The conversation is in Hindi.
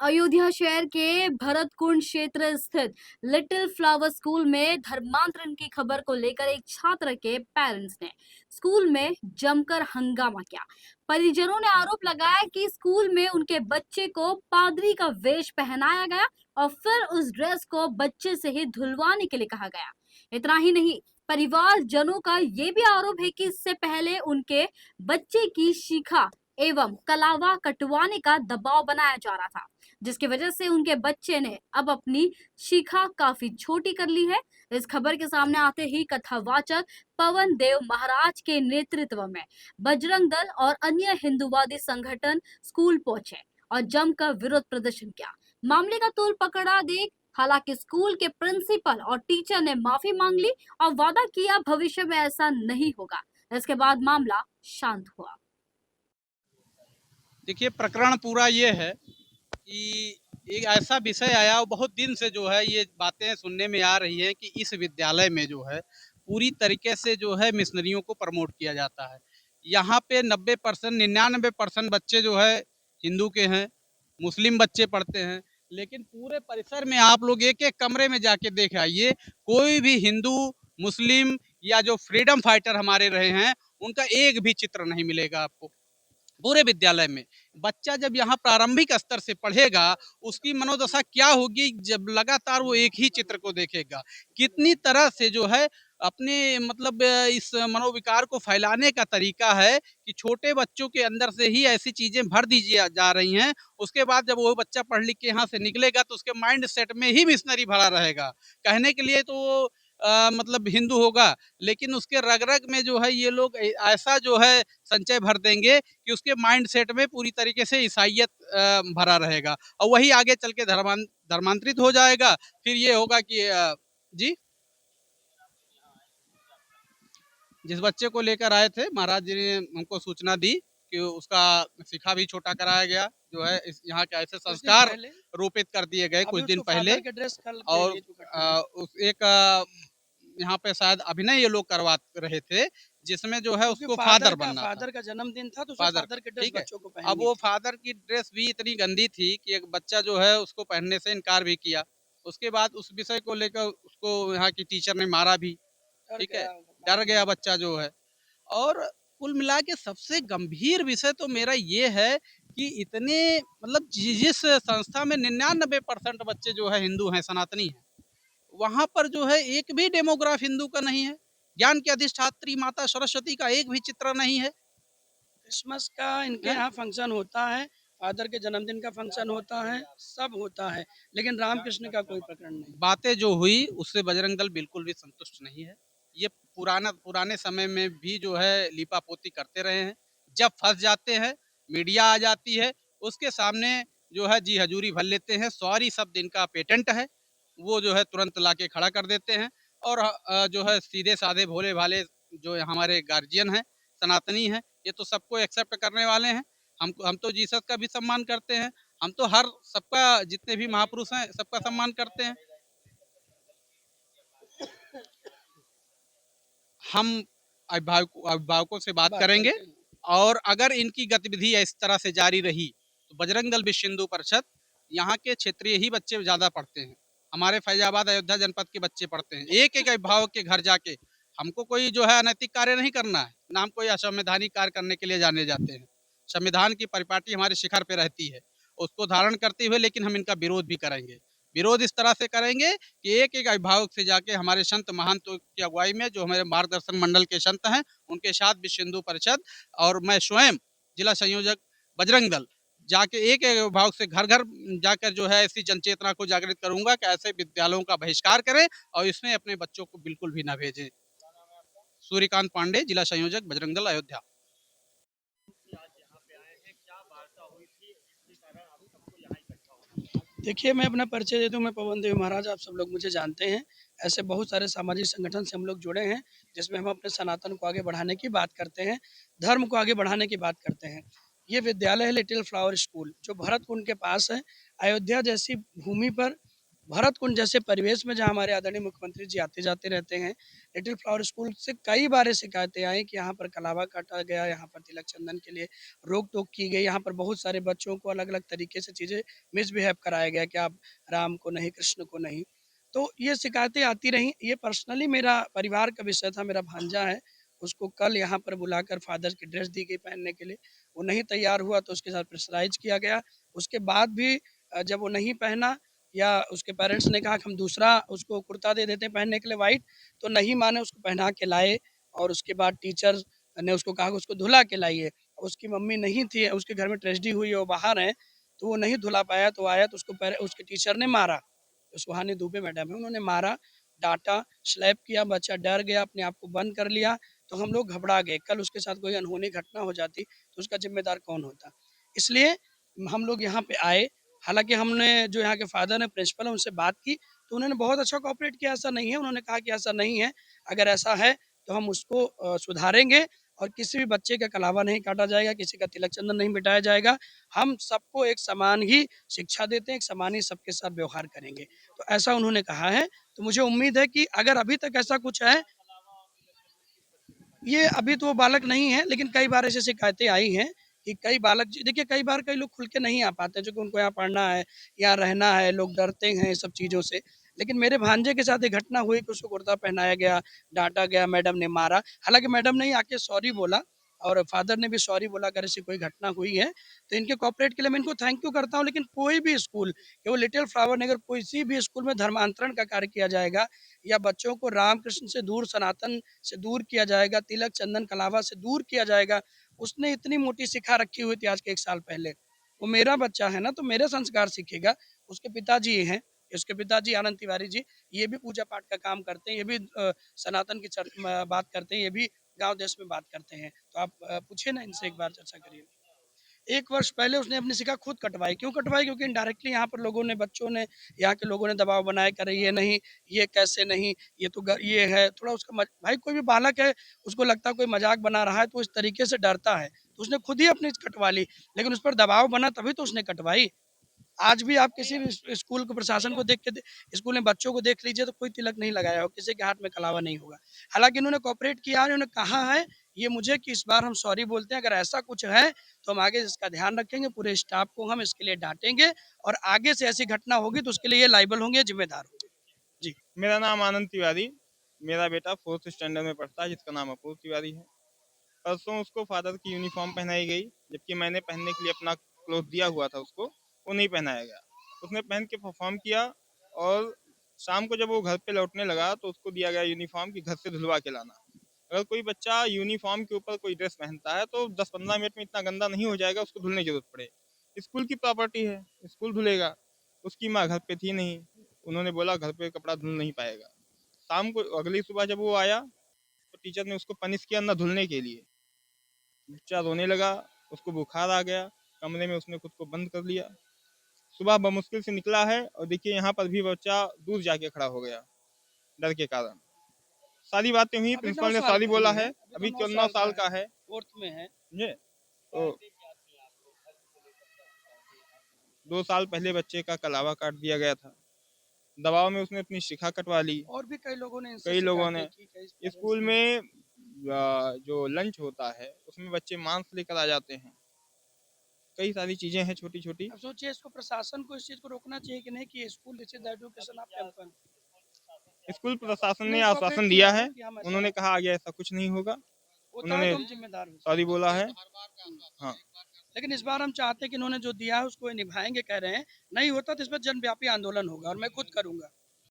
अयोध्या शहर के भरतकुंड क्षेत्र स्थित लिटिल फ्लावर स्कूल में धर्मांतरण की खबर को लेकर एक छात्र के पेरेंट्स ने स्कूल में जमकर हंगामा किया। परिजनों ने आरोप लगाया कि स्कूल में उनके बच्चे को पादरी का वेश पहनाया गया और फिर उस ड्रेस को बच्चे से ही धुलवाने के लिए कहा गया। इतना ही नहीं, परिवार जनों का ये भी आरोप है कि इससे पहले उनके बच्चे की शिखा एवं कलावा कटवाने का दबाव बनाया जा रहा था, जिसकी वजह से उनके बच्चे ने अब अपनी शिखा काफी छोटी कर ली है। इस खबर के सामने आते ही कथावाचक पवन देव महाराज के नेतृत्व में बजरंग दल और अन्य हिंदूवादी संगठन स्कूल पहुंचे और जमकर विरोध प्रदर्शन किया। मामले का तूल पकड़ा देख हालांकि स्कूल के प्रिंसिपल और टीचर ने माफी मांग ली और वादा किया भविष्य में ऐसा नहीं होगा। इसके बाद मामला शांत हुआ। देखिए, प्रकरण पूरा ये है कि एक ऐसा विषय आया और बहुत दिन से जो है ये बातें सुनने में आ रही हैं कि इस विद्यालय में जो है पूरी तरीके से जो है मिशनरियों को प्रमोट किया जाता है। यहाँ पे 90% 99% बच्चे जो है हिंदू के हैं, मुस्लिम बच्चे पढ़ते हैं, लेकिन पूरे परिसर में आप लोग एक-एक कमरे में जाके देख आइए, कोई भी हिंदू, मुस्लिम या जो फ्रीडम फाइटर हमारे रहे हैं, उनका एक भी चित्र नहीं मिलेगा आपको। पूरे विद्यालय में बच्चा जब यहाँ प्रारंभिक स्तर से पढ़ेगा, उसकी मनोदशा क्या होगी जब लगातार वो एक ही चित्र को देखेगा। कितनी तरह से जो है अपने मतलब इस मनोविकार को फैलाने का तरीका है कि छोटे बच्चों के अंदर से ही ऐसी चीजें भर दी जा रही हैं। उसके बाद जब वो बच्चा पढ़ लिख के यहाँ से निकलेगा तो उसके माइंड सेट में ही मिशनरी भरा रहेगा। कहने के लिए तो वो मतलब हिंदू होगा, लेकिन उसके रग-रग में जो है ये लोग ऐसा जो है संचय भर देंगे कि उसके माइंड सेट में पूरी तरीके से ईसाइयत भरा रहेगा और वही आगे चल के धर्मांतरित हो जाएगा। फिर ये होगा कि जी, जिस बच्चे को लेकर आए थे महाराज जी ने हमको सूचना दी कि उसका शिखा भी छोटा कराया गया, जो है इस यहाँ के ऐसे संस्कार रोपित कर दिए गए कुछ दिन पहले। और उस एक यहाँ पे शायद अभिनय ये लोग करवा रहे थे, जिसमें जो है उसको फादर बनना था। फादर का जन्मदिन था तो फादर फादर के ड्रेस ठीक है। बच्चों को अब पहननी वो थी। फादर की ड्रेस भी इतनी गंदी थी कि एक बच्चा जो है उसको पहनने से इनकार भी किया। उसके बाद उस विषय को लेकर उसको यहाँ की टीचर ने मारा भी, डर ठीक है। गया डर गया बच्चा जो है। और कुल मिला के सबसे गंभीर विषय तो मेरा ये है कि इतने मतलब जिस संस्था में 99% बच्चे जो है हिंदू हैं, सनातनी हैं, वहाँ पर जो है एक भी डेमोग्राफ हिंदू का नहीं है। ज्ञान की अधिष्ठात्री माता सरस्वती का एक भी चित्र नहीं है। क्रिसमस का इनके हैं? यहाँ फंक्शन होता है, फादर के जन्मदिन का फंक्शन होता है, सब होता है, लेकिन रामकृष्ण का कोई प्रकरण नहीं। बातें जो हुई उससे बजरंग दल बिल्कुल भी संतुष्ट नहीं है। ये पुराने समय में भी जो है लीपापोती करते रहे हैं। जब फंस जाते हैं, मीडिया आ जाती है, उसके सामने जो है जी हजूरी भर लेते हैं। सॉरी शब्द इनका पेटेंट है, वो जो है तुरंत लाके खड़ा कर देते हैं। और जो है सीधे साधे भोले भाले जो हमारे गार्जियन हैं, सनातनी हैं, ये तो सबको एक्सेप्ट करने वाले हैं। हम तो जीसस का भी सम्मान करते हैं। हम तो हर सबका, जितने भी महापुरुष हैं सबका सम्मान करते हैं। हम अभिभावकों से बात करेंगे और अगर इनकी गतिविधि इस तरह से जारी रही तो बजरंग दल विश्व हिंदू परिषद, यहाँ के क्षेत्रीय ही बच्चे ज़्यादा पढ़ते हैं। हमारे फैजाबाद अयोध्या जनपद के बच्चे पढ़ते हैं। एक एक अभिभावक के घर जाके हमको कोई जो है अनैतिक कार्य नहीं करना है, ना हम कोई असंवैधानिक कार्य करने के लिए जाने जाते हैं। संविधान की परिपाटी हमारे शिखर पे रहती है, उसको धारण करते हुए लेकिन हम इनका विरोध भी करेंगे। विरोध इस तरह से करेंगे कि एक एक अभिभावक से जाके हमारे संत महंतों की अगुवाई में जो हमारे मार्गदर्शन मंडल के संत हैं उनके साथ विश्व हिंदू परिषद और मैं स्वयं जिला संयोजक बजरंग दल जाके एक एक अभिभावक से घर घर जाकर जो है ऐसी जनचेतना को जागृत करूंगा कि ऐसे विद्यालयों का बहिष्कार करें और इसमें अपने बच्चों को बिल्कुल भी ना भेजें। सूर्यकांत पांडे, जिला संयोजक बजरंग दल अयोध्या। देखिए, मैं अपना परिचय दे दूँ, मैं पवन देव महाराज, आप सब लोग मुझे जानते हैं। ऐसे बहुत सारे सामाजिक संगठन से हम लोग जुड़े हैं, जिसमें हम अपने सनातन को आगे बढ़ाने की बात करते हैं, धर्म को आगे बढ़ाने की बात करते हैं। ये विद्यालय है लिटिल फ्लावर स्कूल, जो भरतकुंड के पास है। अयोध्या जैसी भूमि पर भरत कुंड जैसे परिवेश में जहाँ हमारे आदरणीय मुख्यमंत्री जी आते जाते रहते हैं, लिटिल फ्लावर स्कूल से कई बार शिकायतें आई कि यहाँ पर कलावा काटा गया, यहाँ पर तिलक चंदन के लिए रोक टोक की गई, यहाँ पर बहुत सारे बच्चों को अलग अलग तरीके से चीज़ें मिसबिहेव कराया गया कि आप राम को नहीं, कृष्ण को नहीं। तो ये शिकायतें आती रहीं। ये पर्सनली मेरा परिवार का विषय था। मेरा भांजा है, उसको कल यहाँ पर बुलाकर फादर की ड्रेस दी गई पहनने के लिए। वो नहीं तैयार हुआ तो उसके साथ प्रेशराइज किया गया। उसके बाद भी जब वो नहीं पहना या उसके पेरेंट्स ने कहा कि हम दूसरा उसको कुर्ता दे देते हैं पहनने के लिए वाइट, तो नहीं माने, उसको पहना के लाए। और उसके बाद टीचर ने उसको कहा कि उसको धुला के लाइए। उसकी मम्मी नहीं थी, उसके घर में ट्रेजेडी हुई है, वो बाहर हैं, तो वो नहीं धुला पाया, तो आया तो उसके टीचर ने मारा। सुहानी दुबे मैडम है, उन्होंने मारा, डांटा, स्लैप किया। बच्चा डर गया, अपने आप को बंद कर लिया। तो हम लोग घबरा गए, कल उसके साथ कोई अनहोनी घटना हो जाती तो उसका जिम्मेदार कौन होता। इसलिए हम लोग यहाँ पे आए। हालाँकि हमने जो यहाँ के फादर हैं, प्रिंसिपल हैं, उनसे बात की, तो उन्होंने बहुत अच्छा कोऑपरेट किया। ऐसा नहीं है, उन्होंने कहा कि ऐसा नहीं है, अगर ऐसा है तो हम उसको सुधारेंगे और किसी भी बच्चे का कलावा नहीं काटा जाएगा, किसी का तिलक चंदन नहीं मिटाया जाएगा। हम सबको एक समान ही शिक्षा देते हैं, एक समान ही सबके साथ व्यवहार करेंगे। तो ऐसा उन्होंने कहा है। तो मुझे उम्मीद है कि अगर अभी तक ऐसा कुछ है, ये अभी तो वो बालक नहीं है, लेकिन कई बार ऐसी शिकायतें आई हैं कि कई बालक देखिए, कई बार कई लोग खुल के नहीं आ पाते, जो कि उनको यहाँ पढ़ना है, यहाँ रहना है, लोग डरते हैं ये सब चीज़ों से। लेकिन मेरे भांजे के साथ ये घटना हुई कि उसको कुर्ता पहनाया गया, डाँटा गया, मैडम ने मारा। हालाँकि मैडम ने ही आके सॉरी बोला और फादर ने भी सॉरी बोला अगर ऐसी कोई घटना हुई है। तो इनके कोऑपरेट के लिए मैं इनको थैंक यू करता हूँ। लेकिन कोई भी स्कूल, कि वो लिटिल फ्लावर नहीं, अगर किसी भी स्कूल में धर्मांतरण का कार्य किया जाएगा या बच्चों को रामकृष्ण से दूर, सनातन से दूर किया जाएगा, तिलक चंदन कलावा से दूर किया जाएगा। उसने इतनी मोटी शिखा रखी हुई थी आज के 1 साल पहले। वो मेरा बच्चा है ना, तो मेरे संस्कार सीखेगा। उसके पिताजी ये हैं, उसके पिताजी आनंद तिवारी जी, ये भी पूजा पाठ का काम करते हैं, ये भी सनातन की बात करते हैं, ये भी गाँव देश में बात करते हैं। तो आप पूछिए ना इनसे, एक बार चर्चा करिए। 1 वर्ष पहले उसने अपनी शिखा खुद कटवाई। क्यों कटवाई? क्योंकि इनडायरेक्टली यहाँ पर लोगों ने, बच्चों ने, यहाँ के लोगों ने दबाव बनाया, कि अरे ये नहीं, ये कैसे नहीं, ये तो ये है। थोड़ा उसका भाई कोई भी बालक है, उसको लगता है कोई मजाक बना रहा है, तो इस तरीके से डरता है, तो उसने खुद ही अपनी कटवा ली। लेकिन उस पर दबाव बना तभी तो उसने कटवाई। आज भी आप किसी भी स्कूल को, प्रशासन को देख के स्कूल में बच्चों को देख लीजिए, तो कोई तिलक नहीं लगाया हो, किसी के हाथ में कलावा नहीं होगा। हालांकि इन्होंने कोऑपरेट किया, इन्होंने कहा है ये मुझे कि इस बार हम सॉरी बोलते हैं, अगर ऐसा कुछ है तो हम आगे इसका ध्यान रखेंगे, पूरे स्टाफ को हम इसके लिए डांटेंगे और आगे से ऐसी घटना होगी तो उसके लिए ये लाइबल होंगे, जिम्मेदार होंगे। जी। मेरा नाम आनंद तिवारी। मेरा बेटा 4th स्टैंडर्ड में पढ़ता है, जिसका नाम अपूर्व तिवारी है। परसों उसको फादर की यूनिफॉर्म पहनाई गई, जबकि मैंने पहनने के लिए अपना क्लोथ दिया हुआ था उसको, वो नहीं पहनाया गया। उसने पहन के परफॉर्म किया और शाम को जब वो घर पे लौटने लगा तो उसको दिया गया यूनिफॉर्म कि घर से धुलवा के लाना। अगर कोई बच्चा यूनिफॉर्म के ऊपर कोई ड्रेस पहनता है तो 10-15 मिनट में इतना गंदा नहीं हो जाएगा उसको धुलने की जरूरत पड़े। स्कूल की प्रॉपर्टी है, स्कूल धुलेगा। उसकी माँ घर पे थी नहीं, उन्होंने बोला घर पे कपड़ा धुल नहीं पाएगा। शाम को अगली सुबह जब वो आया तो टीचर ने उसको पनिश किया न धुलने के लिए। बच्चा रोने लगा, उसको बुखार आ गया, कमरे में उसने खुद को बंद कर लिया। सुबह बमुश्किल से निकला है और देखिए यहाँ पर भी बच्चा दूर जाके खड़ा हो गया डर के कारण। सारी बातें हुई, अभी 9 प्रिंसिपल ने साल सॉरी का बोला ही है, है। अभी अभी तो 9 9 साल साल का का है, है। 4th में है। समझे? तो 2 साल पहले बच्चे का कलावा काट दिया गया था। दबाव में उसने अपनी शिखा कटवा ली। और भी कई लोगों ने इनसे कई लोगों ने शिकायतें की, कई पेरेंट्स स्कूल ने। में जो लंच होता है उसमें बच्चे मांस लेकर आ जाते हैं। कई सारी चीजें हैं छोटी छोटी। अब सोचिए, इसको प्रशासन को इस चीज़ को रोकना चाहिए कि नहीं, कि school this is the education of temple. School प्रशासन ने नहीं कोऑपरेट आश्वासन किया दिया है है, कि हम ऐसा उन्होंने कहा आगे ऐसा कुछ नहीं होगा। होता है उन्होंने तो हम जिम्मेदार होंगे। सॉरी बोला है। हाँ। लेकिन इस बार हम चाहते हैं कि इन्होंने जो दिया है उसको ये निभाएंगे, कह रहे हैं। नहीं होता तो इस पर जनव्यापी आंदोलन होगा और मैं खुद करूंगा।